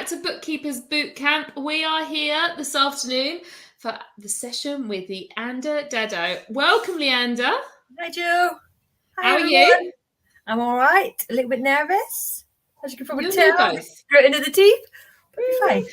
to Bookkeepers Bootcamp. We are here this afternoon for the session with Leanda Daddow. Welcome, Leanda. Hi, Jo. How are you? I'm all right. A little bit nervous, as you can probably You tell. both. Gritting of the teeth, but be fine.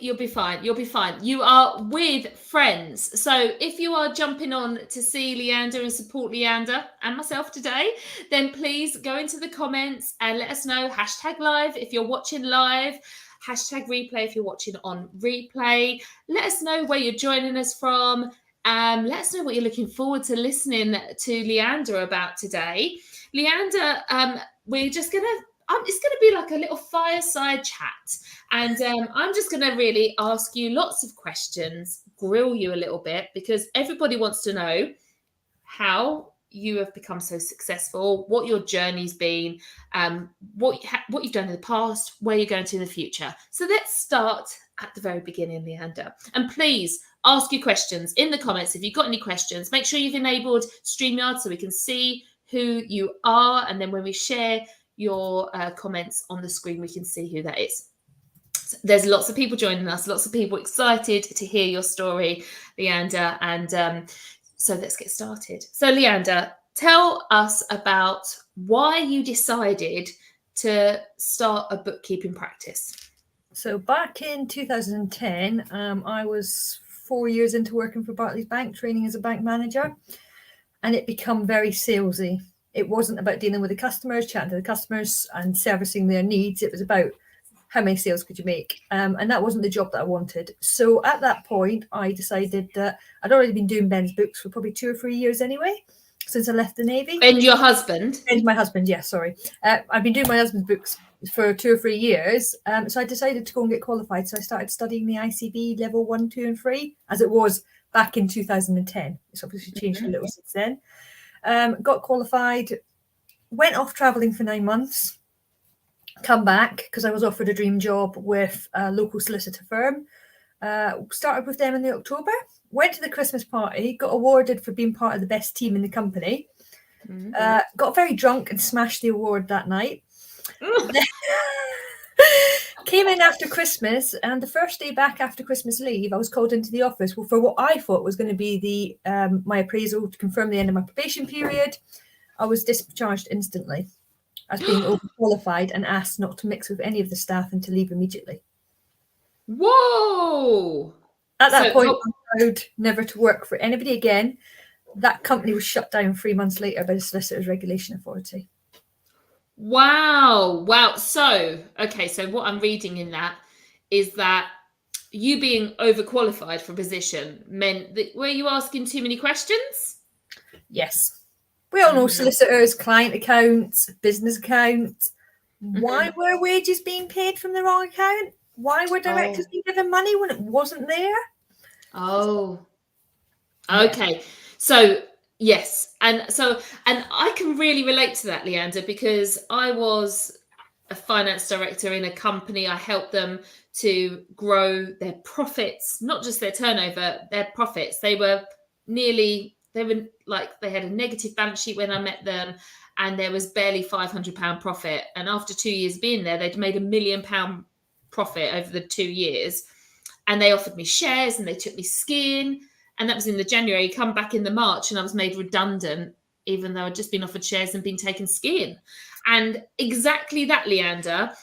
You'll be fine. You'll be fine. You are with friends. So if you are jumping on to see Leanda and support Leanda and myself today, then please go into the comments and let us know. #live if you're watching live. #replay if you're watching on replay. Let us know where you're joining us from. Let us know what you're looking forward to listening to Leanda about today. Leanda, we're just going to it's going to be like a little fireside chat. And I'm just going to really ask you lots of questions, grill you a little bit, because everybody wants to know how you have become so successful, what your journey's been, what you've done in the past, where you're going to in the future. So let's start at the very beginning, Leanda. And please ask your questions in the comments. If you've got any questions, make sure you've enabled StreamYard so we can see who you are. And then when we share your comments on the screen, we can see who that is. So there's lots of people joining us, lots of people excited to hear your story, Leanda, and so let's get started. So Leanda, tell us about why you decided to start a bookkeeping practice. So back in 2010, I was 4 years into working for Barclays Bank, training as a bank manager, and it became very salesy. It wasn't about dealing with the customers, chatting to the customers and servicing their needs. It was about how many sales could you make? And that wasn't the job that I wanted. So at that point, I decided that I'd already been doing Ben's books for probably 2 or 3 years anyway, since I left the Navy. And your husband? And my husband, yes, sorry. I've been doing my husband's books for 2 or 3 years. So I decided to go and get qualified. So I started studying the ICB level 1, 2 and 3, as it was back in 2010. It's obviously changed a little since then. Got qualified, went off traveling for 9 months, come back because I was offered a dream job with a local solicitor firm. Started with them in the October, went to the Christmas party, got awarded for being part of the best team in the company. Got very drunk and smashed the award that night. Came in after Christmas, and the first day back after Christmas leave, I was called into the office for what I thought was going to be the my appraisal to confirm the end of my probation period. I was discharged instantly as being overqualified and asked not to mix with any of the staff and to leave immediately. Whoa! At that point, I vowed never to work for anybody again. That company was shut down 3 months later by the Solicitors Regulation Authority. Wow. So what I'm reading in that is that you being overqualified for a position meant that, were you asking too many questions? Yes. We all know solicitors, client accounts, business accounts. Why were wages being paid from the wrong account? Why were directors being given money when it wasn't there? Oh, okay. Yeah. So yes, and I can really relate to that, Leanda, because I was a finance director in a company. I helped them to grow their profits, not just their turnover, their profits. They had a negative balance sheet when I met them, and there was barely £500 profit. And after 2 years being there, they'd made £1 million profit over the 2 years. And they offered me shares and they took me skiing. And that was in the January. Come back in the March and I was made redundant, even though I'd just been offered shares and been taken skiing. And exactly that, Leanda,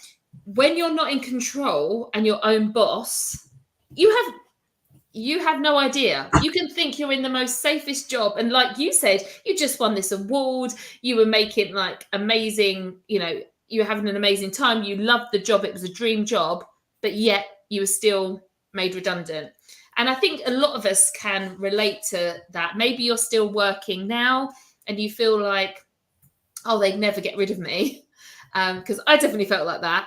when you're not in control and your own boss, you have no idea. You can think you're in the most safest job. And like you said, you just won this award. You were making like amazing, you were having an amazing time. You loved the job. It was a dream job, but yet you were still made redundant. And I think a lot of us can relate to that. Maybe you're still working now and you feel like, oh, they'd never get rid of me. Because I definitely felt like that.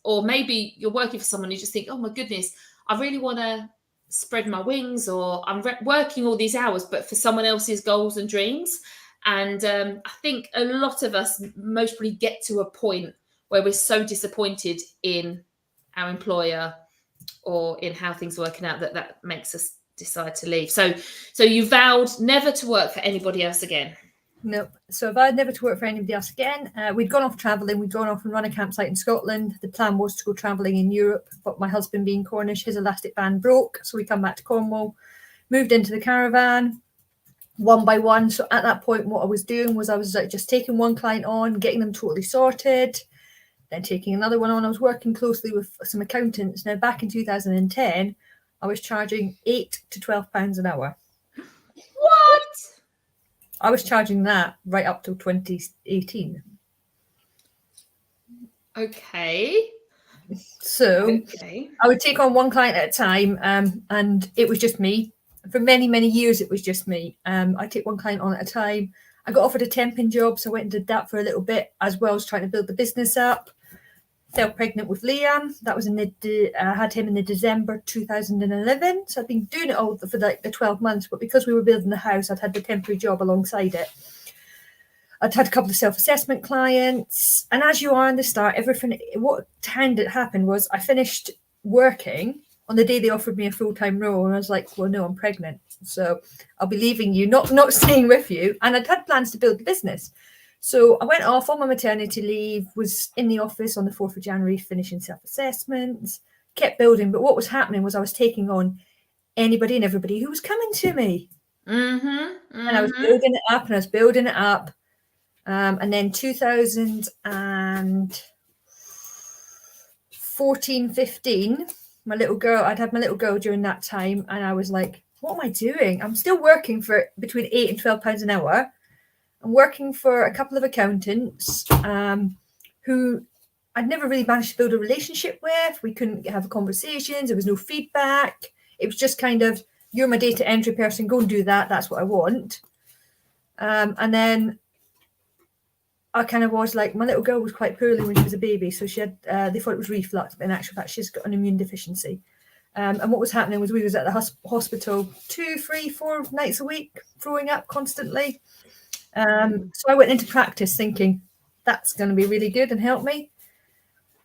Or maybe you're working for someone, you just think, oh my goodness, I really want to spread my wings, or I'm working all these hours, but for someone else's goals and dreams. And I think a lot of us mostly get to a point where we're so disappointed in our employer or in how things are working out that makes us decide to leave. So you vowed never to work for anybody else again. No. So if I had never to work for anybody else again, we'd gone off travelling. We'd gone off and run a campsite in Scotland. The plan was to go travelling in Europe, but my husband being Cornish, his elastic band broke. So we come back to Cornwall, moved into the caravan one by one. So at that point, what I was doing was I was like just taking one client on, getting them totally sorted, then taking another one on. I was working closely with some accountants. Now, back in 2010, I was charging £8 to £12 an hour. What? I was charging that right up till 2018. Okay. So Okay. I would take on one client at a time, and it was just me. For many, many years, it was just me. I take one client on at a time. I got offered a temping job, so I went and did that for a little bit, as well as trying to build the business up. Fell pregnant with Liam. That was I had him in the December 2011. So I'd been doing it all for like the 12 months, but because we were building the house, I'd had the temporary job alongside it. I'd had a couple of self-assessment clients, and as you are in the start, everything. What happened was I finished working on the day they offered me a full-time role, and I was like, "Well, no, I'm pregnant, so I'll be leaving you, not staying with you." And I'd had plans to build the business. So I went off on my maternity leave, was in the office on the 4th of January, finishing self-assessments, kept building. But what was happening was I was taking on anybody and everybody who was coming to me. And I was building it up and I was building it up. And then 2014, 15, I'd had my little girl during that time. And I was like, what am I doing? I'm still working for between £8 and £12 an hour. I'm working for a couple of accountants who I'd never really managed to build a relationship with. We couldn't have conversations. There was no feedback. It was just kind of, you're my data entry person, go and do that. That's what I want. And then I kind of was like, my little girl was quite poorly when she was a baby. So she had, they thought it was reflux, but in actual fact, she's got an immune deficiency. And what was happening was we was at the hospital 2, 3, 4 nights a week, throwing up constantly. So I went into practice thinking that's going to be really good and help me.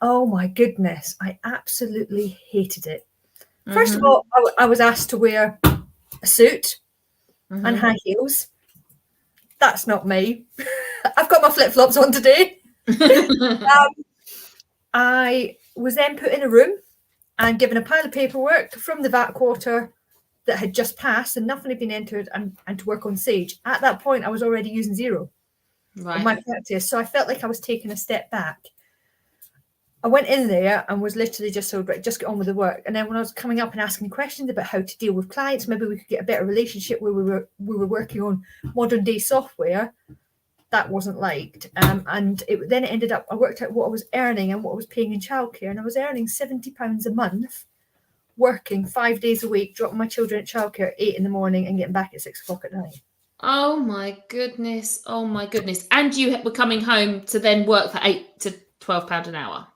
Oh my goodness, I absolutely hated it. First of all, I was asked to wear a suit and high heels. That's not me. I've got my flip-flops on today. I was then put in a room and given a pile of paperwork from the VAT quarter that had just passed and nothing had been entered, and to work on Sage. At that point, I was already using Xero in my practice. So I felt like I was taking a step back. I went in there and was literally just told, right, just get on with the work. And then when I was coming up and asking questions about how to deal with clients, maybe we could get a better relationship where we were working on modern day software, that wasn't liked. And it ended up, I worked out what I was earning and what I was paying in childcare. And I was earning £70 a month, working 5 days a week, dropping my children at childcare at 8 in the morning and getting back at 6 o'clock at night. Oh my goodness. Oh my goodness. And you were coming home to then work for £8 to £12 an hour.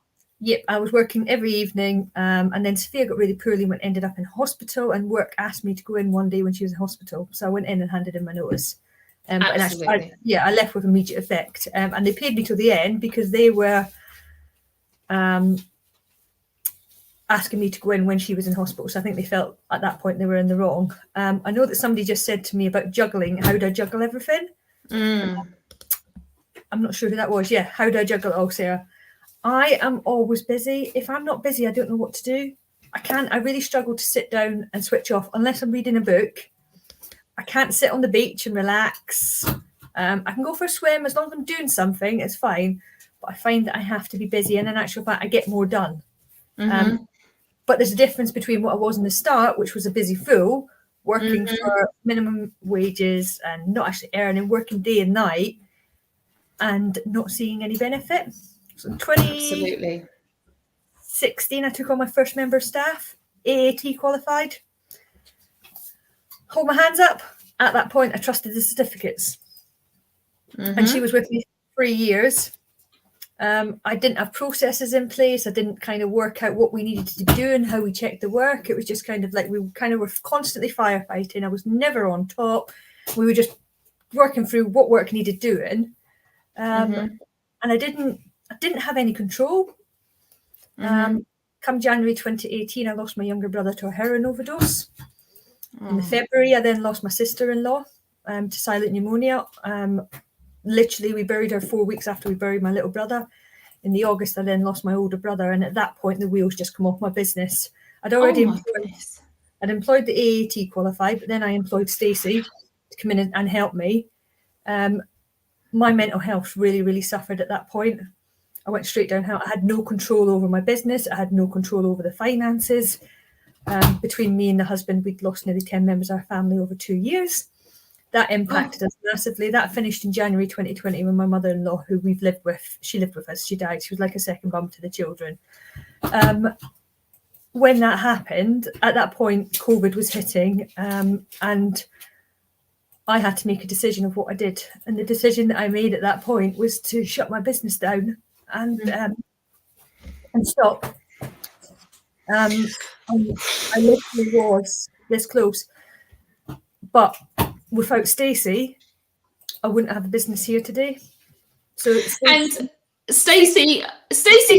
Yep, I was working every evening, and then Sophia got really poorly and ended up in hospital, and work asked me to go in one day when she was in hospital. So I went in and handed in my notice. Absolutely. I left with immediate effect. And they paid me till the end because they were asking me to go in when she was in hospital. So I think they felt at that point they were in the wrong. I know that somebody just said to me about juggling. How do I juggle everything? I'm not sure who that was. Yeah, how do I juggle it all, Sarah? I am always busy. If I'm not busy, I don't know what to do. I really struggle to sit down and switch off unless I'm reading a book. I can't sit on the beach and relax. I can go for a swim as long as I'm doing something, it's fine. But I find that I have to be busy, and in actual fact, I get more done. But there's a difference between what I was in the start, which was a busy fool, working for minimum wages and not actually earning, working day and night, and not seeing any benefit. So in 2016, I took on my first member of staff, AAT qualified. Hold my hands up. At that point, I trusted the certificates. And she was with me for 3 years. I didn't have processes in place. I didn't kind of work out what we needed to do and how we checked the work. It was just kind of like we kind of were constantly firefighting. I was never on top. We were just working through what work needed doing. And I didn't have any control. Come January 2018, I lost my younger brother to a heroin overdose. In February, I then lost my sister-in-law to silent pneumonia. literally, we buried her 4 weeks after we buried my little brother. In the August, I then lost my older brother. And at that point, the wheels just come off my business. I'd already employed the AAT qualified, but then I employed Stacey to come in and help me. My mental health really, really suffered at that point. I went straight downhill. I had no control over my business. I had no control over the finances. Between me and the husband, we'd lost nearly 10 members of our family over 2 years. That impacted us massively. That finished in January 2020 when my mother-in-law, who we've lived with, she lived with us. She died. She was like a second mum to the children. When that happened, at that point, COVID was hitting, and I had to make a decision of what I did. And the decision that I made at that point was to shut my business down and stop. I literally was this close. But without Stacey, I wouldn't have a business here today. So Stacey's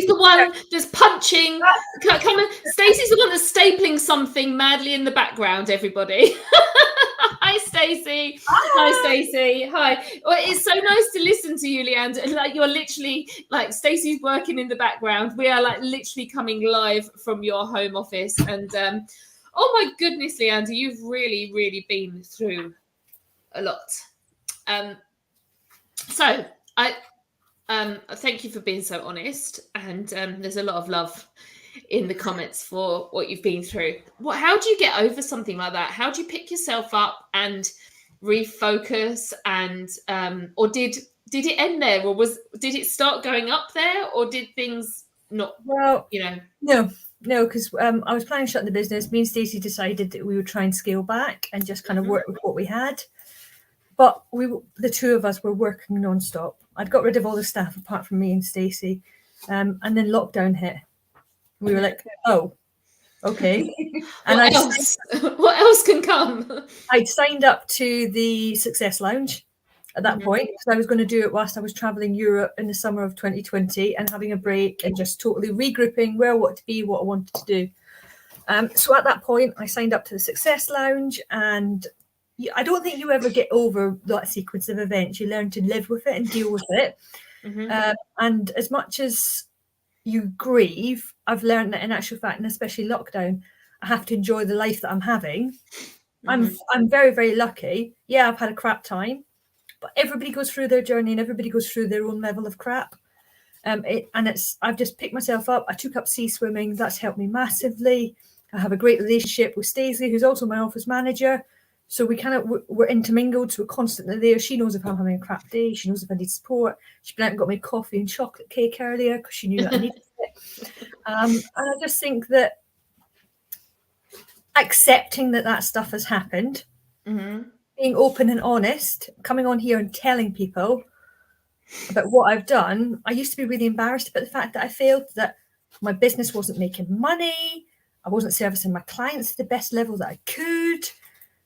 the one that's punching. Come on, Stacey's the one that's stapling something madly in the background. Everybody, hi Stacey. Hi Stacey. Hi. Well, it's so nice to listen to you, Leanda. Like you're literally like Stacey's working in the background. We are like literally coming live from your home office, and oh my goodness, Leanda, you've really, really been through a lot. So I thank you for being so honest, and there's a lot of love in the comments for what you've been through. How do you get over something like that? How do you pick yourself up and refocus? And or did it end there, or did it start going up there, or did things not? Well, No, because I was planning on shutting the business. Me and Stacey decided that we would try and scale back and just kind of work with what we had. But the two of us were working non-stop. I'd got rid of all the staff apart from me and Stacey. And then lockdown hit. We were like, oh, okay. And what else can come? I'd signed up to the Success Lounge at that point, because I was going to do it whilst I was traveling Europe in the summer of 2020 and having a break and just totally regrouping where I wanted to be, what I wanted to do. So at that point, I signed up to the Success Lounge, and I don't think you ever get over that sequence of events. You learn to live with it and deal with it. And as much as you grieve, I've learned that in actual fact, and especially lockdown, I have to enjoy the life that I'm having. I'm very, very lucky. Yeah, I've had a crap time. But everybody goes through their journey and everybody goes through their own level of crap. I've just picked myself up. I took up sea swimming. That's helped me massively. I have a great relationship with Stacey, who's also my office manager. So we're intermingled. So we're constantly there. She knows if I'm having a crap day. She knows if I need support. She went out and got me coffee and chocolate cake earlier because she knew that I needed it. And I just think that accepting that stuff has happened, being open and honest, coming on here and telling people about what I've done. I used to be really embarrassed about the fact that I failed, that my business wasn't making money. I wasn't servicing my clients at the best level that I could.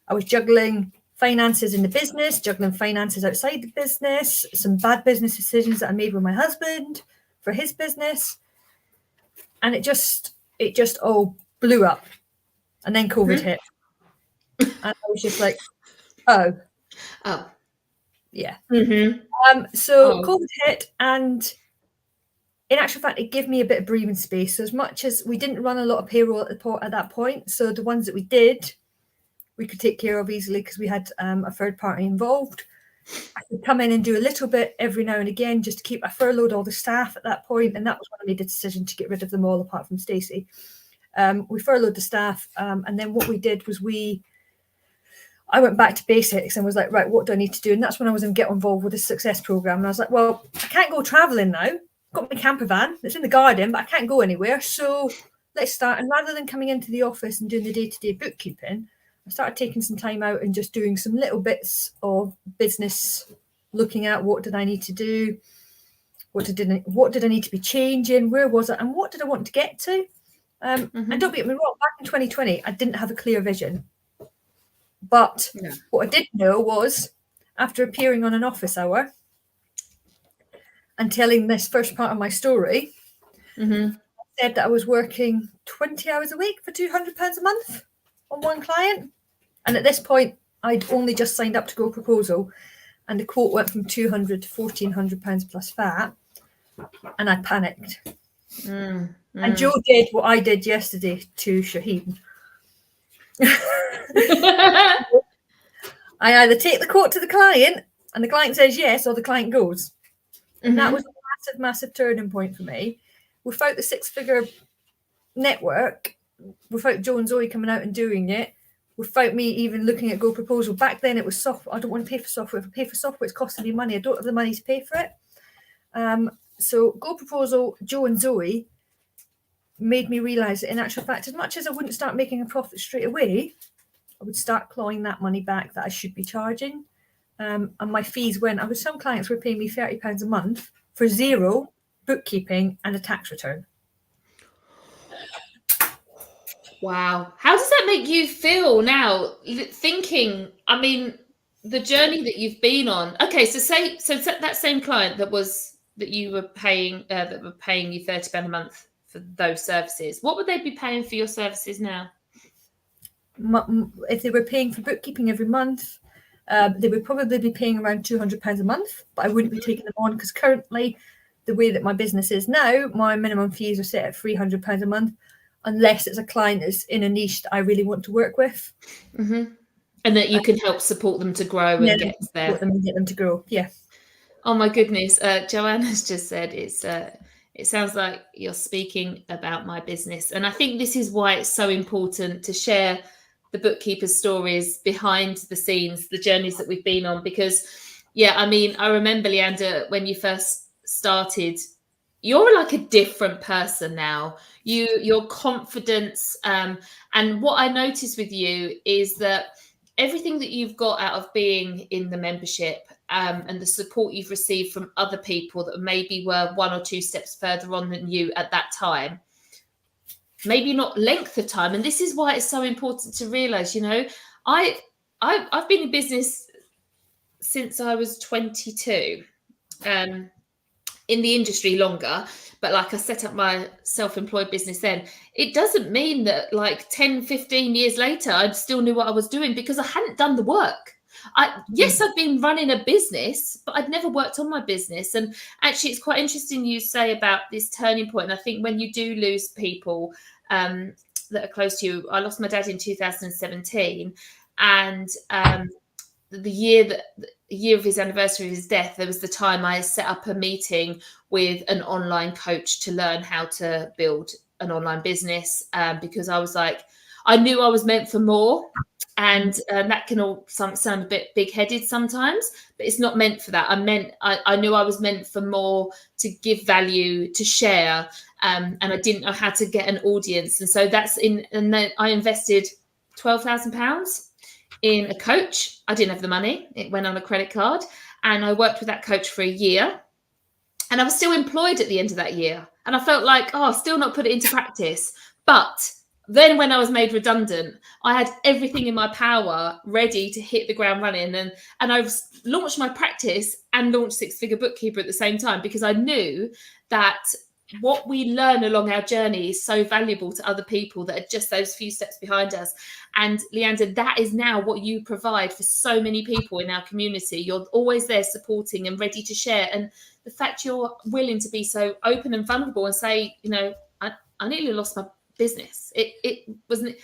I was juggling finances in the business, juggling finances outside the business, some bad business decisions that I made with my husband for his business. And it just all blew up. And then COVID hit. And I was just like, oh. Yeah. So COVID hit, and in actual fact, it gave me a bit of breathing space. So as much as we didn't run a lot of payroll at that point, so the ones that we did, we could take care of easily because we had a third party involved. I could come in and do a little bit every now and again just to keep. I furloughed all the staff at that point, and that was when I made the decision to get rid of them all apart from Stacey. We furloughed the staff, and then what we did was I went back to basics and was like, right, what do I need to do? And that's when I was going to get involved with the success program. And I was like, well, I can't go traveling now. I've got my camper van. It's in the garden, but I can't go anywhere. So let's start. And rather than coming into the office and doing the day-to-day bookkeeping, I started taking some time out and just doing some little bits of business, looking at what did I need to do? What did I need to be changing? Where was it? And what did I want to get to? And don't get me wrong, back in 2020, I didn't have a clear vision. But what I did know was, after appearing on an office hour and telling this first part of my story, I said that I was working 20 hours a week for £200 a month on one client. And at this point, I'd only just signed up to Go Proposal. and the quote went from £200 to £1,400 plus VAT, and I panicked. And Jo did what I did yesterday to Shaheen. I either take the quote to the client and the client says yes, or the client goes. And that was a massive, massive turning point for me. Without the six-figure network, without Jo and Zoe coming out and doing it, without me even looking at Go Proposal. Back then it was software. I don't want to pay for software. If I pay for software, it's costing me money. I don't have the money to pay for it. So Go Proposal, Jo and Zoe made me realise that in actual fact, as much as I wouldn't start making a profit straight away, I would start clawing that money back that I should be charging. And my fees went, some clients were paying me £30 a month for zero bookkeeping and a tax return. Wow. How does that make you feel now? Thinking, I mean, the journey that you've been on. Okay, so that same client that you were paying, that were paying you £30 a month for those services, what would they be paying for your services now? If they were paying for bookkeeping every month, they would probably be paying around £200 a month, but I wouldn't be taking them on because currently the way that my business is now, my minimum fees are set at £300 a month, unless it's a client that's in a niche that I really want to work with. And that you can help support them to grow and get there. Support them and get them to grow, yeah. Oh my goodness. Joanna's just said it sounds like you're speaking about my business. And I think this is why it's so important to share the bookkeepers' stories behind the scenes, the journeys that we've been on. Because, yeah, I mean, I remember, Leanda, when you first started, you're like a different person now. Your confidence, and what I noticed with you is that everything that you've got out of being in the membership, and the support you've received from other people that maybe were 1 or 2 steps further on than you at that time, maybe not length of time. And this is why it's so important to realize, you know, I've been in business since I was 22, in the industry longer, but like I set up my self-employed business then. It doesn't mean that like 10, 15 years later, I still knew what I was doing because I hadn't done the work. Yes, I've been running a business, but I'd never worked on my business. And actually, it's quite interesting you say about this turning point. And I think when you do lose people that are close to you, I lost my dad in 2017, and the year of his anniversary of his death, there was the time I set up a meeting with an online coach to learn how to build an online business, because I was like, I knew I was meant for more. And that can all sound a bit big-headed sometimes, but it's not meant for that. I knew I was meant for more, to give value, to share, and I didn't know how to get an audience. And so and then I invested £12,000 in a coach. I didn't have the money. It went on a credit card, and I worked with that coach for a year, and I was still employed at the end of that year. And I felt like, still not put it into practice. But then when I was made redundant, I had everything in my power ready to hit the ground running. And I launched my practice and launched Six Figure Bookkeeper at the same time, because I knew that what we learn along our journey is so valuable to other people that are just those few steps behind us. And Leanda, that is now what you provide for so many people in our community. You're always there supporting and ready to share. And the fact you're willing to be so open and vulnerable and say, you know, I nearly lost my business. It wasn't,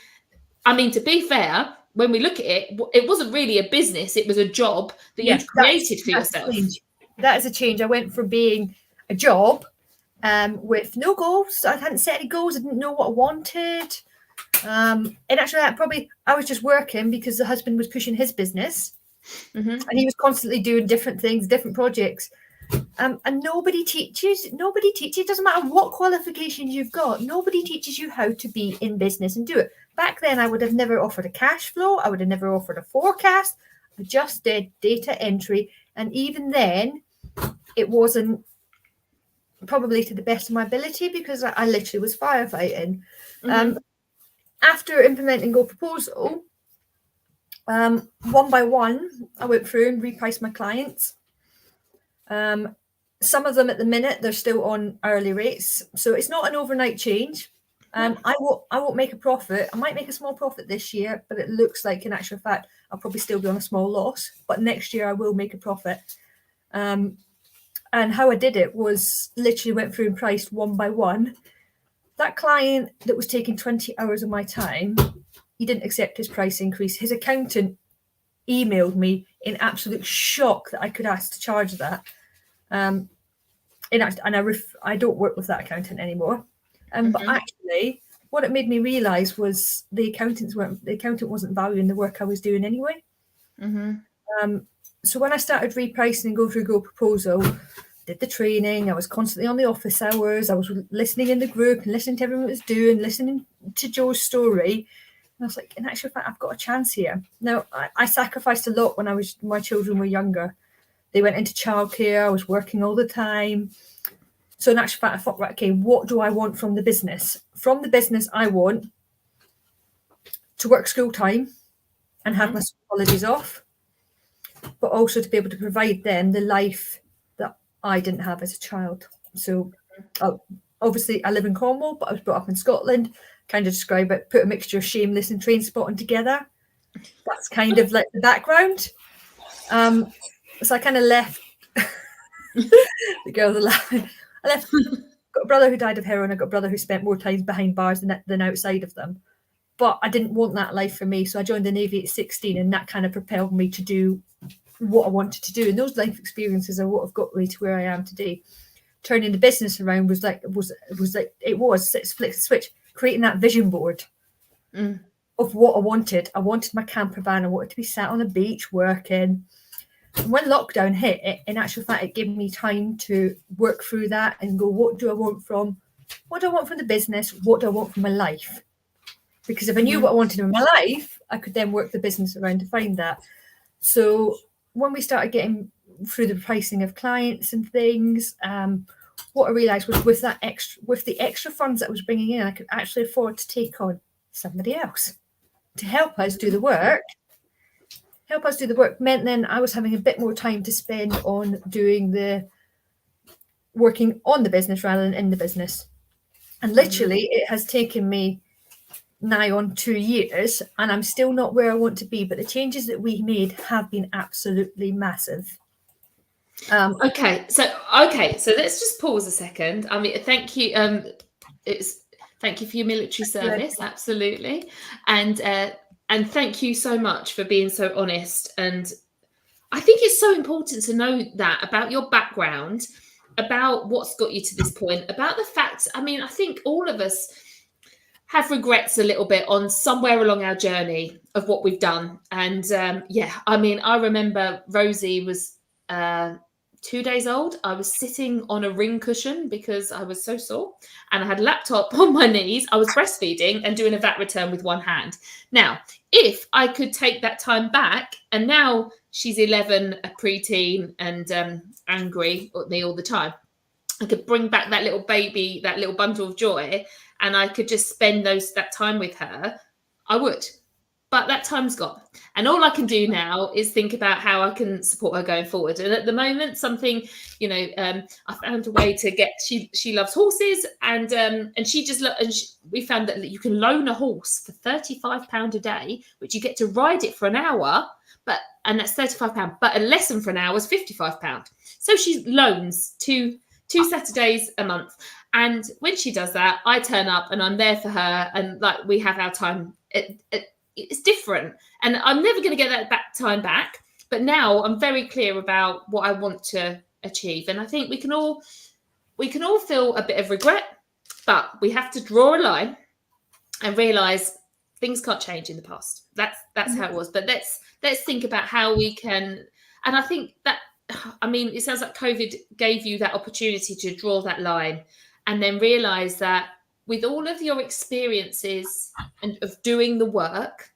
I mean, to be fair, when we look at it, it wasn't really a business. It was a job that you'd created for yourself. That is a change. I went from being a job with no goals. I hadn't set any goals. I didn't know what I wanted. And actually, probably I was just working because the husband was pushing his business, and he was constantly doing different things, different projects. And nobody teaches. It doesn't matter what qualifications you've got. Nobody teaches you how to be in business and do it. Back then, I would have never offered a cash flow. I would have never offered a forecast. I just did data entry. And even then, it wasn't probably to the best of my ability, because I literally was firefighting. After implementing Go Proposal, one by one, I went through and repriced my clients. Some of them at the minute, they're still on early rates. So it's not an overnight change. I won't make a profit. I might make a small profit this year, but it looks like in actual fact I'll probably still be on a small loss. But next year I will make a profit. And how I did it was literally went through and priced one by one. That client that was taking 20 hours of my time, he didn't accept his price increase. His accountant emailed me in absolute shock that I could ask to charge that. I don't work with that accountant anymore. But actually, what it made me realise was the accountant wasn't valuing the work I was doing anyway. So when I started repricing and go through Go Proposal, did the training, I was constantly on the office hours, I was listening in the group and listening to everyone was doing, listening to Jo's story. And I was like, in actual fact, I've got a chance here. Now, I sacrificed a lot when my children were younger. They went into childcare, I was working all the time. So in actual fact, I thought, right, okay, what do I want from the business? From the business, I want to work school time and have my holidays off, but also to be able to provide them the life that I didn't have as a child. So obviously I live in Cornwall, but I was brought up in Scotland. Kind of describe it, put a mixture of Shameless and Trainspotting together. That's kind of like the background. So I kind of left. The girls are laughing. I left. Got a brother who died of heroin. I got a brother who spent more time behind bars than outside of them. But I didn't want that life for me. So I joined the Navy at 16, and that kind of propelled me to do what I wanted to do. And those life experiences are what have got me to where I am today. Turning the business around was flick the switch, creating that vision board of what I wanted. I wanted my camper van. I wanted to be sat on the beach working. And when lockdown hit, in actual fact, it gave me time to work through that and go, what do I want from the business? What do I want from my life? Because if I knew what I wanted in my life, I could then work the business around to find that. So when we started getting through the pricing of clients and things, what I realised was with the extra funds that I was bringing in, I could actually afford to take on somebody else to help us do the work. Meant then I was having a bit more time to spend on working on the business rather than in the business. And literally it has taken me nigh on 2 years and I'm still not where I want to be, but the changes that we made have been absolutely massive. Okay, so let's just pause a second. I mean, thank you. Thank you for your military service, absolutely, and thank you so much for being so honest. And I think it's so important to know that about your background, about what's got you to this point, about the fact. I mean, I think all of us have regrets a little bit on somewhere along our journey of what we've done. And I mean, I remember Rosie was 2 days old. I was sitting on a ring cushion because I was so sore and I had a laptop on my knees. I was breastfeeding and doing a VAT return with one hand. Now, if I could take that time back, and now she's 11, a preteen and angry at me all the time, I could bring back that little baby, that little bundle of joy, and I could just spend that time with her, I would. But that time's gone. And all I can do now is think about how I can support her going forward. And at the moment, I found a way to get, she loves horses and we found that you can loan a horse for £35 a day, which you get to ride it for an hour, and that's £35, but a lesson for an hour is £55. So she loans two Saturdays a month. And when she does that, I turn up and I'm there for her and like we have our time. It's different, and I'm never going to get that time back. But now I'm very clear about what I want to achieve, and I think we can all feel a bit of regret, but we have to draw a line and realise things can't change in the past. That's how it was. But let's think about how we can. And I think that, I mean, it sounds like COVID gave you that opportunity to draw that line, and then realise that, with all of your experiences and of doing the work,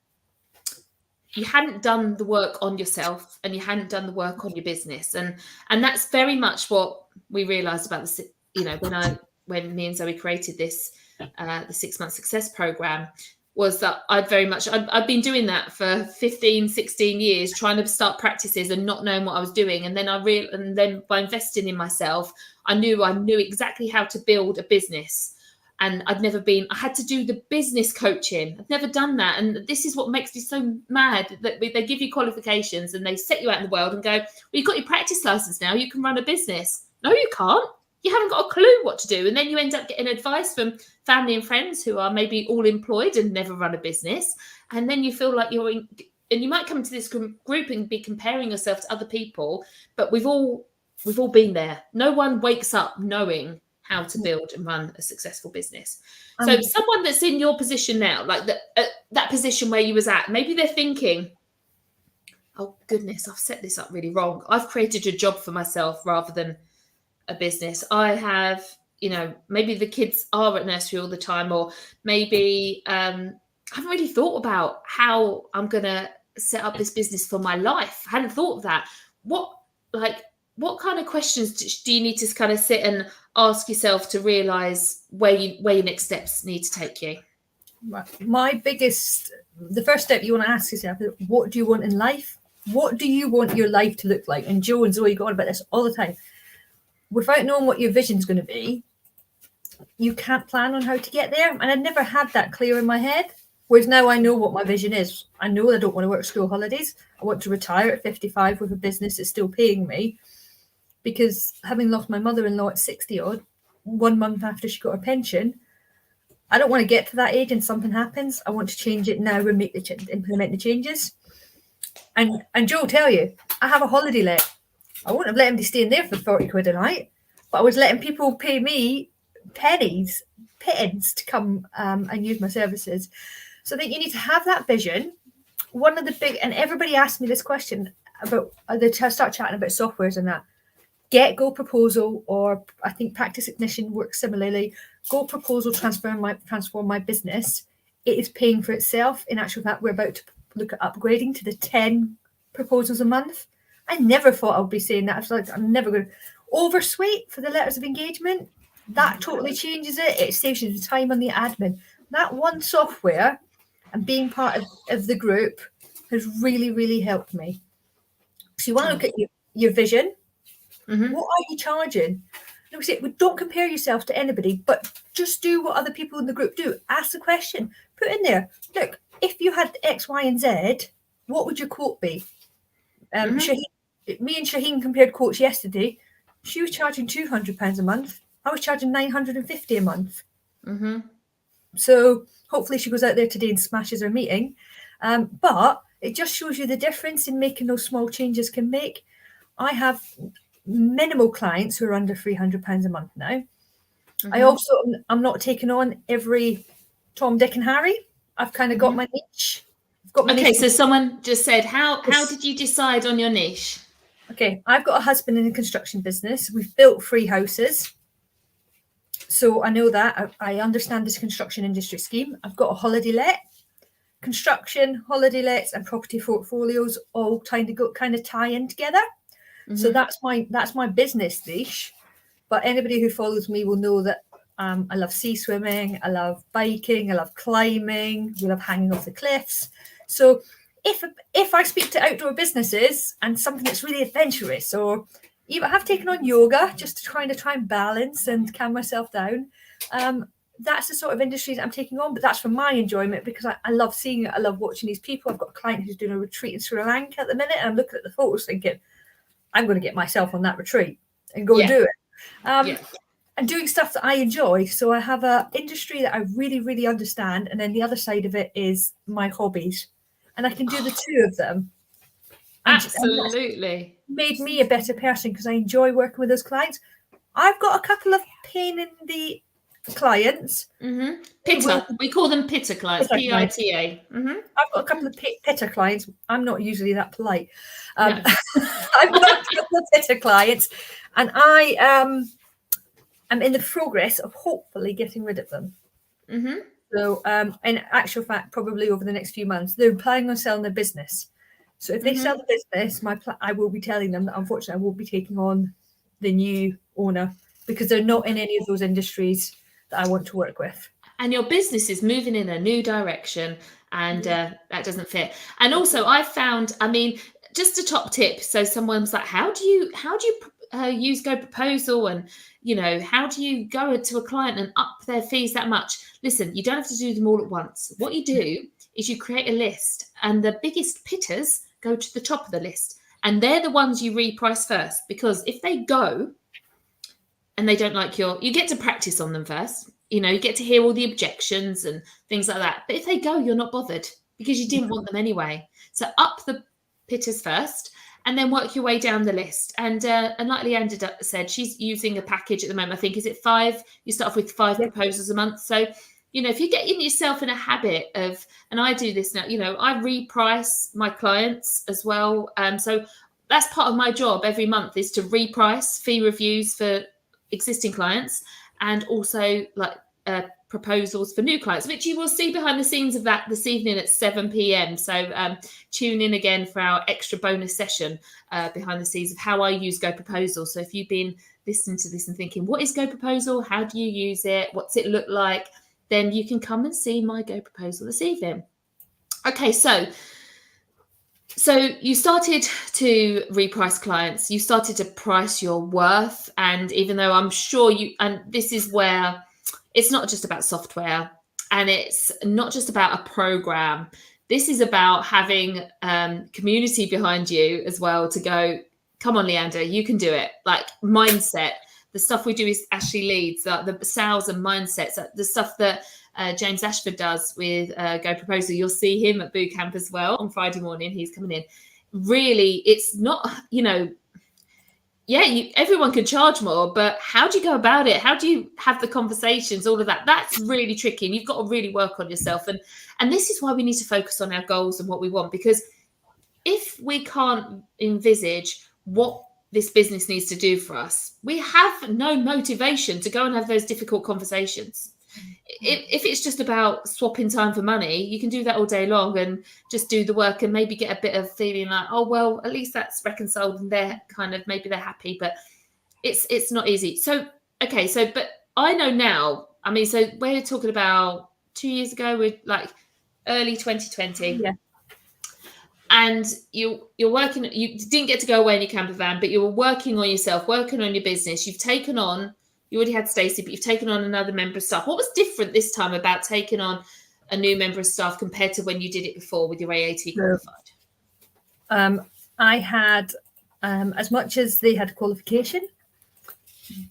you hadn't done the work on yourself and you hadn't done the work on your business. And that's very much what we realized about when me and Zoe created this, the 6-month success program, was that I've been doing that for 15, 16 years, trying to start practices and not knowing what I was doing. And then by investing in myself, I knew exactly how to build a business and I had to do the business coaching. I've never done that. And this is what makes me so mad, that they give you qualifications and they set you out in the world and go, well, you've got your practice license now, you can run a business. No, you can't. You haven't got a clue what to do. And then you end up getting advice from family and friends who are maybe all employed and never run a business. And then you feel like and you might come to this group and be comparing yourself to other people, but we've all been there. No one wakes up knowing how to build and run a successful business. So someone that's in your position now, like that position where you was at, maybe they're thinking, oh goodness, I've set this up really wrong. I've created a job for myself rather than a business. I have, maybe the kids are at nursery all the time, or maybe I haven't really thought about how I'm going to set up this business for my life. I hadn't thought of that. What kind of questions do you need to kind of sit and ask yourself to realize where your next steps need to take you? The first step you want to ask yourself is, what do you want in life? What do you want your life to look like? And Jo and Zoe go on about this all the time. Without knowing what your vision is going to be, you can't plan on how to get there. And I'd never had that clear in my head. Whereas now I know what my vision is. I know I don't want to work school holidays. I want to retire at 55 with a business that's still paying me. Because having lost my mother-in-law at 60 odd, 1 month after she got her pension, I don't want to get to that age and something happens. I want to change it now and implement the changes. And Jo will tell you, I have a holiday let. I wouldn't have let him stay in there for 40 quid a night, but I was letting people pay me pittance to come and use my services. So I think you need to have that vision. And everybody asked me this question about, they start chatting about softwares and that. Get Go Proposal, or I think Practice Ignition works similarly. Go Proposal transform my business. It is paying for itself. In actual fact, we're about to look at upgrading to the 10 proposals a month. I never thought I would be saying that. I was like, I'm never going to oversweet for the letters of engagement. That totally changes it. It saves you the time on the admin. That one software and being part of the group has really, really helped me. So you want to look at your vision. Mm-hmm. What are you charging? Like we say, don't compare yourself to anybody, but just do what other people in the group do. Ask the question. Put in there, look, if you had X, Y, and Z, what would your quote be? Me and Shaheen compared quotes yesterday. She was charging £200 a month. I was charging £950 a month. Mm-hmm. So hopefully she goes out there today and smashes her meeting. But it just shows you the difference in making those small changes can make. I have minimal clients who are under £300 a month now. Mm-hmm. I'm not taking on every Tom, Dick and Harry. I've kind of got my niche. So someone just said, how did you decide on your niche? Okay, I've got a husband in a construction business. We've built 3 houses. So I know that. I understand this construction industry scheme. I've got a holiday let. Construction, holiday lets and property portfolios all kind of tie in together. Mm-hmm. So that's my business niche. But anybody who follows me will know that I love sea swimming, I love biking, I love climbing, we love hanging off the cliffs. So if I speak to outdoor businesses and something that's really adventurous, or even have taken on yoga just to try and balance and calm myself down, that's the sort of industry that I'm taking on. But that's for my enjoyment, because I love seeing it. I love watching these people. I've got a client who's doing a retreat in Sri Lanka at the minute, and I'm looking at the photos thinking, I'm going to get myself on that retreat and go and do it. And doing stuff that I enjoy. So I have an industry that I really, really understand. And then the other side of it is my hobbies. And I can do the two of them. Absolutely. Made me a better person because I enjoy working with those clients. I've got a couple of pain in the clients. Mm-hmm. Pitter. We call them pitter clients. P-I-T-A. Mm-hmm. I've got a couple of pitter clients. I'm not usually that polite. I've got a couple of pitter clients. And I'm in the progress of hopefully getting rid of them. Mm-hmm. So in actual fact, probably over the next few months, they're planning on selling their business. So if they sell the business, I will be telling them that unfortunately I won't be taking on the new owner because they're not in any of those industries that I want to work with. And your business is moving in a new direction, and that doesn't fit. And also I found, just a top tip. So someone was like, how do you use Go Proposal, and how do you go to a client and up their fees that much? Listen, you don't have to do them all at once. What you do is you create a list, and the biggest pitters go to the top of the list, and they're the ones you reprice first, because if they go and they don't like you get to practice on them first. You get to hear all the objections and things like that. But if they go, you're not bothered, because you didn't want them anyway. So up the pitters first, and then work your way down the list. And like Leanda said, she's using a package at the moment. I think, is it 5? You start off with 5 proposals a month. So, if you get yourself in a habit of, and I do this now, I reprice my clients as well. So that's part of my job every month, is to reprice fee reviews for existing clients, and also like proposals for new clients, which you will see behind the scenes of that this evening at 7 p.m. So tune in again for our extra bonus session behind the scenes of how I use Go Proposal. So if you've been listening to this and thinking, what is Go Proposal? How do you use it? What's it look like? Then you can come and see my Go Proposal this evening. Okay, so you started to reprice clients, you started to price your worth. And even though I'm sure and this is where it's not just about software, and it's not just about a program. This is about having community behind you as well, to go, come on, Leanda, you can do it. Like mindset, the stuff we do is Ashley leads, the sales and mindsets, the stuff that James Ashford does with Go Proposal. You'll see him at boot camp as well on Friday morning. He's coming in. Really, it's not, everyone can charge more, but how do you go about it? How do you have the conversations? All of that. That's really tricky, and you've got to really work on yourself. And this is why we need to focus on our goals and what we want, because if we can't envisage what this business needs to do for us, we have no motivation to go and have those difficult conversations. If it's just about swapping time for money, you can do that all day long and just do the work and maybe get a bit of feeling like, oh, well, at least that's reconciled and they're kind of, maybe they're happy, but it's not easy. But I know now, so we're talking about 2 years ago, with like early 2020. Yeah. And you're working, you didn't get to go away in your camper van, but you were working on yourself, working on your business. You already had Stacey, but you've taken on another member of staff. What was different this time about taking on a new member of staff compared to when you did it before with your AAT qualified? I had, as much as they had qualification,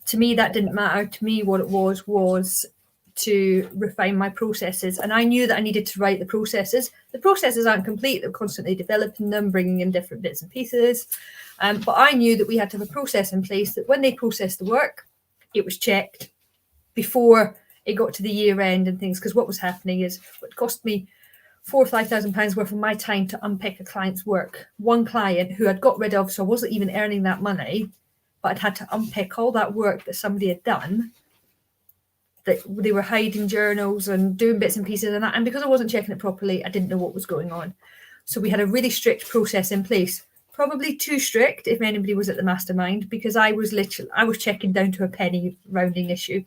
to me, that didn't matter. To me, what it was to refine my processes. And I knew that I needed to write the processes. The processes aren't complete. They're constantly developing them, bringing in different bits and pieces. But I knew that we had to have a process in place that when they processed the work, it was checked before it got to the year end and things. Because what was happening is it cost me £4,000 or £5,000 worth of my time to unpick a client's work. One client who I'd got rid of, so I wasn't even earning that money, but I'd had to unpick all that work that somebody had done. That they were hiding journals and doing bits and pieces and that. And because I wasn't checking it properly, I didn't know what was going on. So we had a really strict process in place. Probably too strict if anybody was at the mastermind, because I was checking down to a penny rounding issue.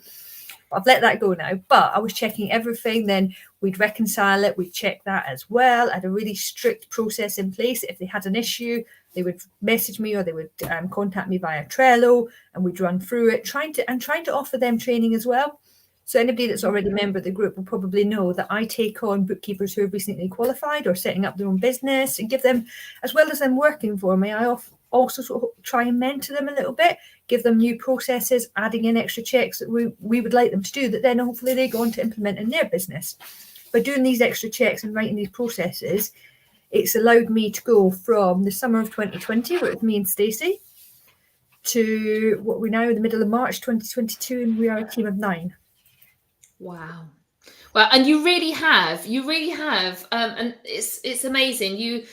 I've let that go now, but I was checking everything. Then we'd reconcile it. We'd check that as well. I had a really strict process in place. If they had an issue, they would message me or they would contact me via Trello, and we'd run through it, trying to offer them training as well. So anybody that's already a member of the group will probably know that I take on bookkeepers who have recently qualified or setting up their own business, and give them, as well as them working for me, I also sort of try and mentor them a little bit, give them new processes, adding in extra checks that we would like them to do, that then hopefully they go on to implement in their business. By doing these extra checks and writing these processes, it's allowed me to go from the summer of 2020, with me and Stacey, to what we're now in the middle of March 2022, and we are a team of 9. Wow. Well, and you really have, and it's amazing. You,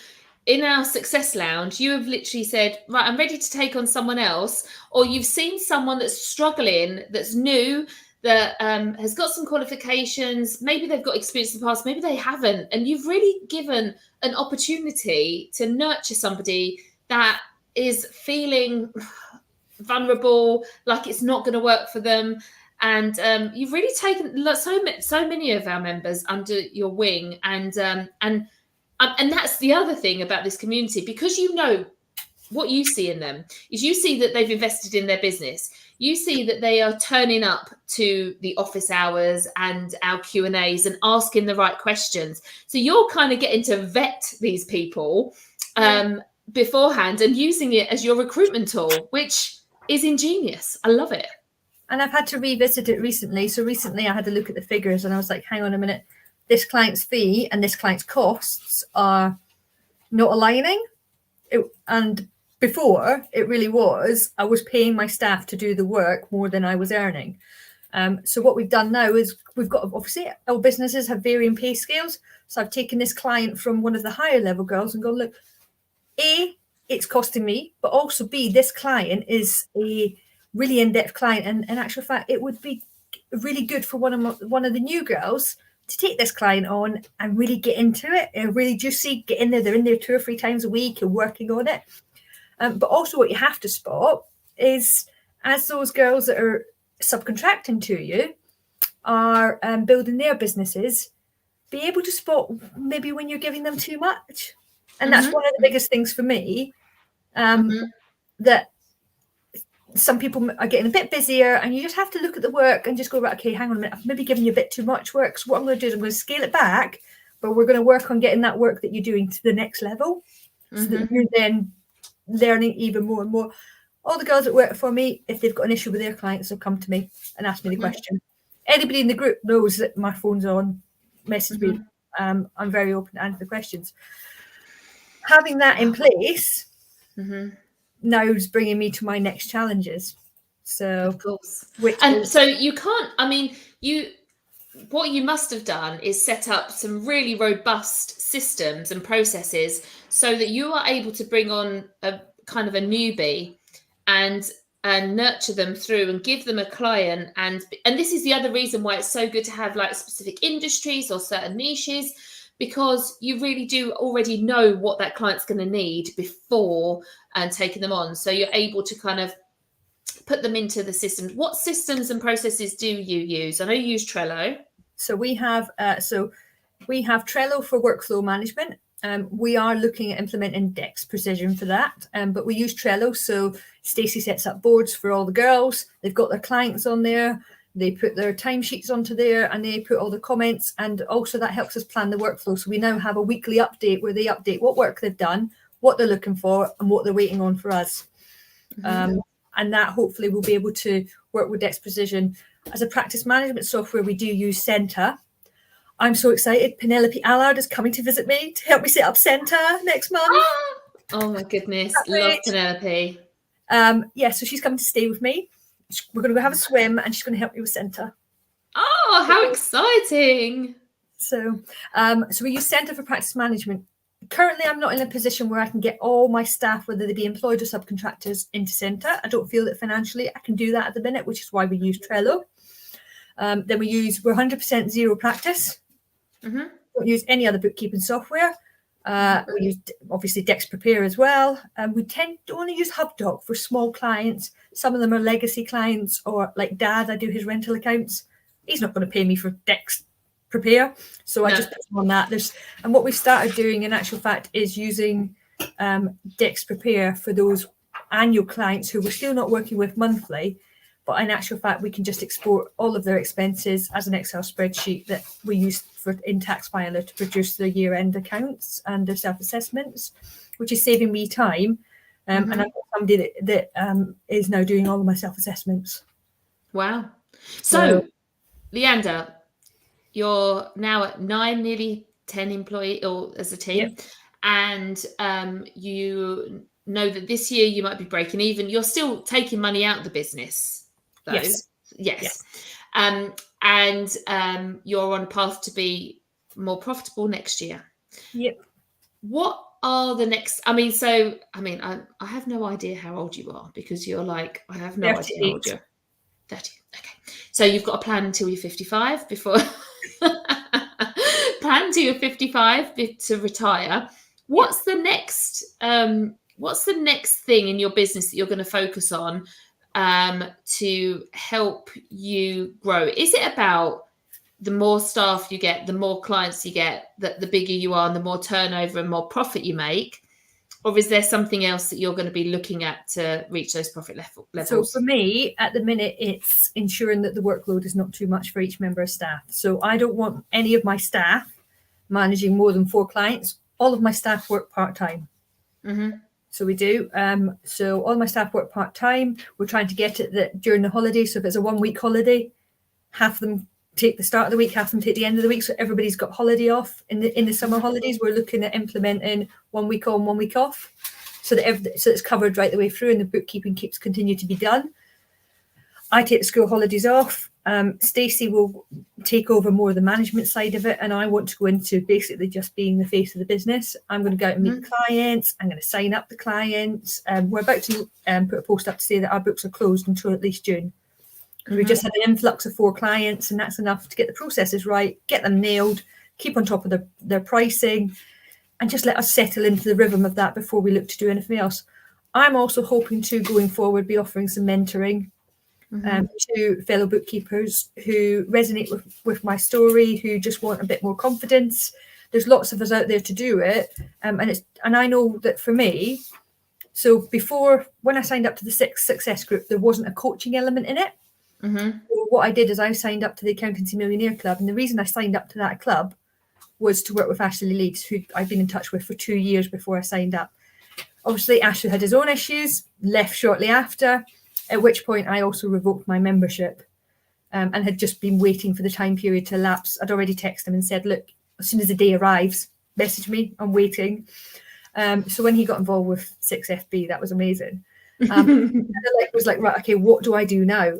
in our success lounge, you have literally said, right, I'm ready to take on someone else, or you've seen someone that's struggling, that's new, that has got some qualifications. Maybe they've got experience in the past, maybe they haven't. And you've really given an opportunity to nurture somebody that is feeling vulnerable, like it's not going to work for them. And you've really taken so many of our members under your wing, and that's the other thing about this community, because what you see in them is you see that they've invested in their business. You see that they are turning up to the office hours and our Q&As and asking the right questions. So you're kind of getting to vet these people beforehand and using it as your recruitment tool, which is ingenious. I love it. And I've had to revisit it recently. So recently I had to look at the figures and I was like, hang on a minute, this client's fee and this client's costs are not aligning. And before it really was, I was paying my staff to do the work more than I was earning. So what we've done now is we've got, obviously our businesses have varying pay scales. So I've taken this client from one of the higher level girls and gone, look, A, it's costing me, but also B, this client is a really in-depth client. And in actual fact, it would be really good for one of the new girls to take this client on and really get into it and really juicy, get in there. They're in there 2 or 3 times a week and working on it. But also what you have to spot is as those girls that are subcontracting to you are building their businesses, be able to spot maybe when you're giving them too much. And that's one of the biggest things for me, that some people are getting a bit busier and you just have to look at the work and just go, right, okay, hang on a minute, I've maybe given you a bit too much work. So what I'm going to do is I'm going to scale it back, but we're going to work on getting that work that you're doing to the next level so that you're then learning even more and more. All the girls that work for me, if they've got an issue with their clients, they'll come to me and ask me the question. Anybody in the group knows that my phone's on, message me. I'm very open to answer the questions. Having that in place now is bringing me to my next challenges. So, of course. So you can't, I mean, what you must have done is set up some really robust systems and processes so that you are able to bring on a kind of a newbie and nurture them through and give them a client. And this is the other reason why it's so good to have like specific industries or certain niches, because you really do already know what that client's going to need before taking them on. So you're able to kind of put them into the system. What systems and processes do you use? I know you use Trello. So we have Trello for workflow management. We are looking at implementing Dex Precision for that, but we use Trello. So Stacey sets up boards for all the girls. They've got their clients on there. They put their timesheets onto there and they put all the comments. And also that helps us plan the workflow. So we now have a weekly update where they update what work they've done, what they're looking for and what they're waiting on for us. And that hopefully we'll be able to work with Dex Precision. As a practice management software, we do use Centre. I'm so excited. Penelope Allard is coming to visit me to help me set up Centre next month. Oh my goodness. Love Penelope. So she's coming to stay with me. We're going to go have a swim and she's going to help me with Centre. Oh, how exciting. So we use Centre for practice management. Currently, I'm not in a position where I can get all my staff, whether they be employed or subcontractors, into Centre. I don't feel that financially I can do that at the minute, which is why we use Trello. Then we're 100% zero practice. Don't use any other bookkeeping software. We use obviously Dex Prepare as well. We tend to only use HubDoc for small clients. Some of them are legacy clients, or like Dad, I do his rental accounts. He's not going to pay me for Dex Prepare, so I just put him on that. And what we've started doing in actual fact is using Dex Prepare for those annual clients who we're still not working with monthly, but in actual fact we can just export all of their expenses as an Excel spreadsheet that we use in Tax Filer to produce their year-end accounts and their self-assessments, which is saving me time. And I've got somebody that is now doing all of my self-assessments. Wow. So Leanda, you're now at 9, nearly 10 employees or as a team. And you know that this year you might be breaking even. You're still taking money out of the business, though. Yes. And you're on a path to be more profitable next year. Yep. What are the next? I have no idea how old you are, because you're like, I have no 38. idea how old you're. 30. Okay. So you've got a plan until you're 55 before. Plan till you're 55 to retire. What's the next? What's the next thing in your business that you're going to focus on to help you grow? Is it about the more staff you get, the more clients you get, the bigger you are, and the more turnover and more profit you make? or is there something else that you're going to be looking at to reach those profit levels? So for me, at the minute, it's ensuring that the workload is not too much for each member of staff. So I don't want any of my staff managing more than 4 clients. All of my staff work part-time. So we do. So all my staff work part-time. We're trying to get it that during the holiday. So if it's a 1-week holiday, half of them take the start of the week, half of them take the end of the week. So everybody's got holiday off. In the summer holidays, we're looking at implementing 1 week on, 1 week off, so that it's covered right the way through, and the bookkeeping keeps continue to be done. I take the school holidays off. Stacey will take over more of the management side of it, and I want to go into basically just being the face of the business. I'm going to go out and meet the clients. I'm going to sign up the clients. We're about to put a post up to say that our books are closed until at least June. We just had an influx of 4 clients, and that's enough to get the processes right, get them nailed, keep on top of their pricing, and just let us settle into the rhythm of that before we look to do anything else. I'm also hoping to, going forward, be offering some mentoring to fellow bookkeepers who resonate with my story, who just want a bit more confidence. There's lots of us out there to do it, and I know that for me. So before, when I signed up to the Success Group, there wasn't a coaching element in it. So what I did is I signed up to the Accountancy Millionaire Club, and the reason I signed up to that club was to work with Ashley Leeds, who I've been in touch with for 2 years before I signed up. Obviously, Ashley had his own issues, left shortly after, at which point I also revoked my membership, and had just been waiting for the time period to elapse. I'd already texted him and said, look, as soon as the day arrives, message me, I'm waiting. So when he got involved with 6FB, that was amazing. Was like, right, okay, what do I do now?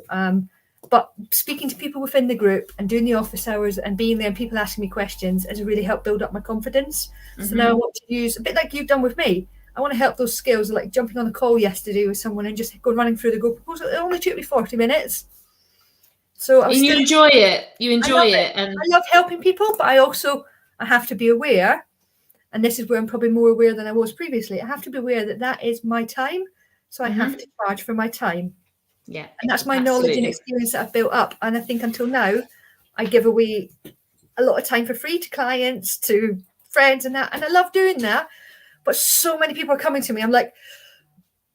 But speaking to people within the group and doing the office hours and being there and people asking me questions has really helped build up my confidence. So now I want to use, a bit like you've done with me, I want to help those skills, like jumping on a call yesterday with someone and just go running through the Go proposal. It only took me 40 minutes. So you enjoy it. You enjoy it. And I love helping people, but I have to be aware, and this is where I'm probably more aware than I was previously. I have to be aware that is my time. So I have to charge for my time. Yeah. And that's my knowledge and experience that I've built up. And I think until now, I give away a lot of time for free to clients, to friends and that. And I love doing that. But so many people are coming to me. I'm like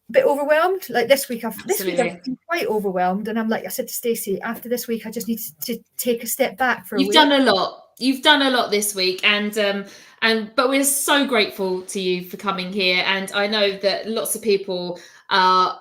a bit overwhelmed. Like this week I've been quite overwhelmed. And I'm like, I said to Stacey, after this week, I just need to take a step back for a week. You've done a lot. You've done a lot this week. But we're so grateful to you for coming here. And I know that lots of people are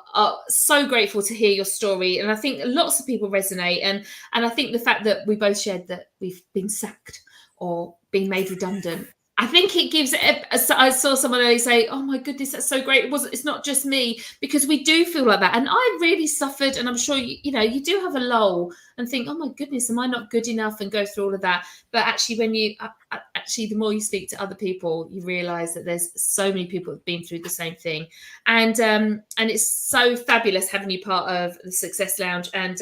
so grateful to hear your story, and I think lots of people resonate, and I think the fact that we both shared that we've been sacked or been made redundant, I think it gives. I saw someone earlier say, "Oh my goodness, that's so great." It's not just me, because we do feel like that, and I really suffered, and I'm sure you do have a lull and think, "Oh my goodness, am I not good enough?" and go through all of that. But actually, when the more you speak to other people, you realise that there's so many people who've been through the same thing, and it's so fabulous having you part of the Success Lounge, and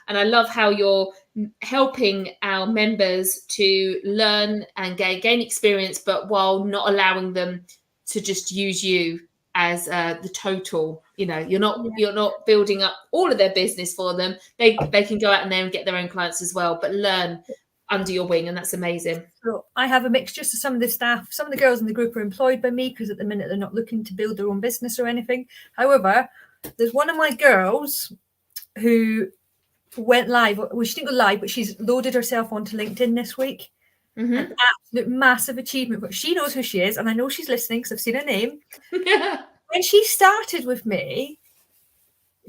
I love how you're helping our members to learn and gain experience, but while not allowing them to just use you as the total. You're not building up all of their business for them. They can go out in there and get their own clients as well, but learn under your wing, and that's amazing. So I have a mixture. So some of the staff, some of the girls in the group are employed by me, because at the minute they're not looking to build their own business or anything. However, there's one of my girls who went live. Well, she didn't go live, but she's loaded herself onto LinkedIn this week. An absolute massive achievement. But she knows who she is, and I know she's listening because I've seen her name. When she started with me,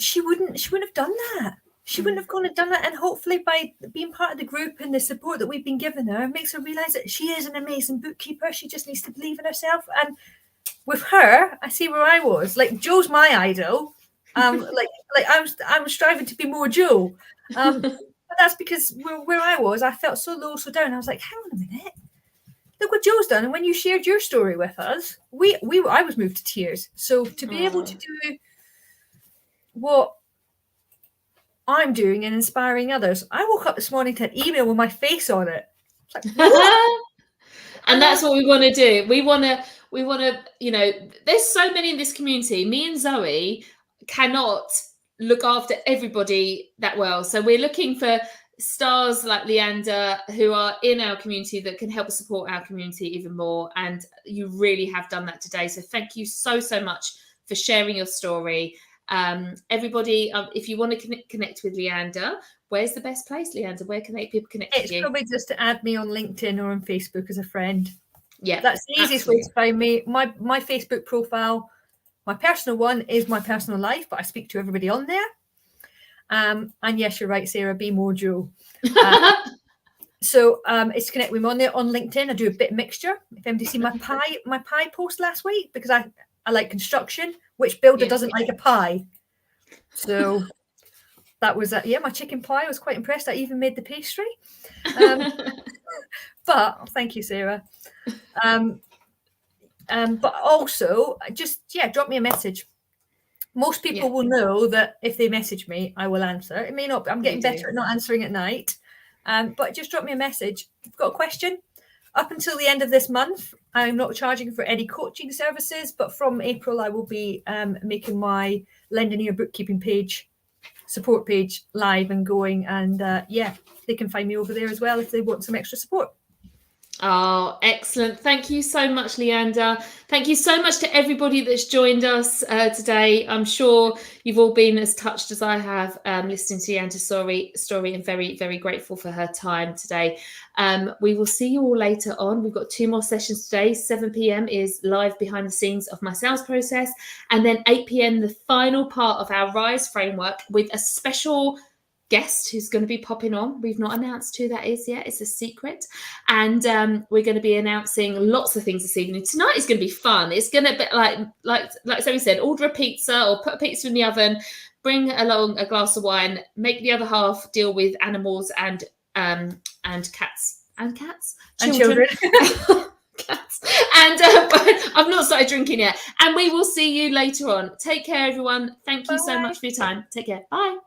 she wouldn't have done that. She wouldn't have gone and done that. And hopefully by being part of the group and the support that we've been giving her, makes her realise that she is an amazing bookkeeper. She just needs to believe in herself. And with her, I see where I was. Like, Jo's my idol. I was striving to be more Jo. But that's because where I was, I felt so low, so down. I was like, hang on a minute. Look what Jo's done. And when you shared your story with us, I was moved to tears. So to be able to do what I'm doing and inspiring others, I woke up this morning to an email with my face on it. Like, and that's what we want to do. We want to, there's so many in this community. Me and Zoe cannot look after everybody that well. So we're looking for stars like Leanda who are in our community that can help support our community even more. And you really have done that today. So thank you so much for sharing your story. Everybody, if you want to connect with Leanda, where's the best place, Leanda? Where can people connect with you? It's probably just to add me on LinkedIn or on Facebook as a friend. Yeah, that's the easiest way to find me. My Facebook profile, my personal one is my personal life, but I speak to everybody on there. And yes, you're right, Sarah, be more Jo. So it's to connect with me on there. On LinkedIn, I do a bit of mixture. If anybody see my pie post last week, because I like construction, which builder doesn't like a pie? So that was my chicken pie. I was quite impressed. I even made the pastry. But thank you, Sarah. But also just drop me a message. Most people will know that if they message me, I will answer. It may not. I'm getting better at not answering at night. But just drop me a message. If you've got a question. Up until the end of this month, I'm not charging for any coaching services, but from April, I will be making my Leanda bookkeeping page, support page live and going. And they can find me over there as well if they want some extra support. Oh, excellent. Thank you so much, Leanda. Thank you so much to everybody that's joined us today. I'm sure you've all been as touched as I have listening to Leanda's story and very, very grateful for her time today. We will see you all later on. We've got 2 more sessions today. 7 p.m. is live behind the scenes of my sales process. And then 8 p.m, the final part of our RISE framework with a special guest who's going to be popping on. We've not announced who that is yet. It's a secret. And we're going to be announcing lots of things this evening. Tonight is going to be fun. It's going to be like Zoe said, order a pizza or put a pizza in the oven, bring along a glass of wine, make the other half deal with animals and cats and children. Cats. And I've not started drinking yet. And we will see you later on. Take care, everyone. Thank you so much for your time. Take care. Bye.